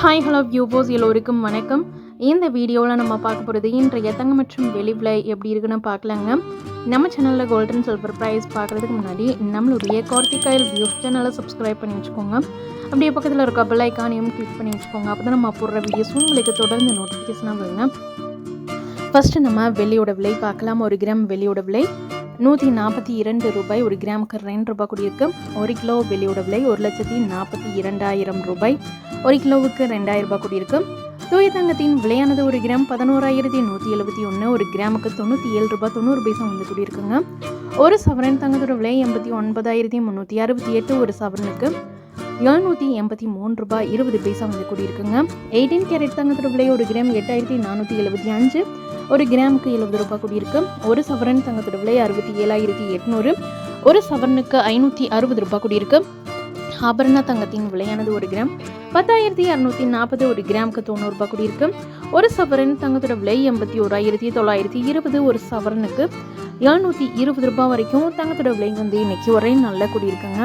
Hi hello viewers எல்லோருக்கும் வணக்கம். இந்த வீடியோவில் நம்ம பார்க்க போகிறது இன்றைய தங்கம் மற்றும் வெள்ளி விலை எப்படி இருக்குன்னு பார்க்கலாங்க. நம்ம சேனலில் கோல்டன் சில்வர் ப்ரைஸ் பார்க்குறதுக்கு முன்னாடி நம்மளுடைய கார்த்திகாயில் வியூஸ் சேனலை சப்ஸ்கிரைப் பண்ணி வச்சுக்கோங்க. அப்படியே பக்கத்தில் இருக்க பெல் ஐக்கானையும் கிளிக் பண்ணி வச்சுக்கோங்க. அப்போ தான் நம்ம போடுற வீடியோஸ் உங்களுக்கு தொடர்ந்து நோட்டிஃபிகேஷனாக வருங்க. ஃபஸ்ட்டு நம்ம வெள்ளியோட விலை பார்க்கலாம். 1 கிராம் வெள்ளியோட விலை 142 ரூபாய். 1 கிராமுக்கு 2 ரூபாய் கூடியிருக்கு. 1 கிலோ வெள்ளியோட விலை 1,42,000 ரூபாய். 1 கிலோவுக்கு 2000 ரூபாய் கூடியிருக்கு. தூய தங்கத்தின் விலையானது 1 கிராம் 11,171. 1 கிராமுக்கு 97 ரூபாய் 90 பைசா வந்து கூடியிருக்குங்க. ஒரு சவரன் தங்கத்தோட விலை 89,368. ஒரு சவரனுக்கு 783 ரூபாய் 20 பைசா வந்து கூடியிருக்குங்க. 18 கேரட் தங்கத்தோட விலை 1 கிராம் 8,475. 1 கிராமுக்கு 70 ரூபாய் கூடியிருக்கு. ஒரு சவரன் தங்கத்தோட விலை 67,800. ஒரு சவரனுக்கு 560 ரூபாய் கூடியிருக்கு. ஆபரண தங்கத்தின் விலையானது 1 கிராம் 10,240. 1 கிராமுக்கு 90 ரூபாய் கூடியிருக்கு. ஒரு சவரன் தங்கத்தோட விலை 81,920. ஒரு சவரனுக்கு 720 ரூபாய் வரைக்கும் தங்கத்தோட விலை வந்து இன்னைக்கு வரை நல்ல கூடியிருக்குங்க.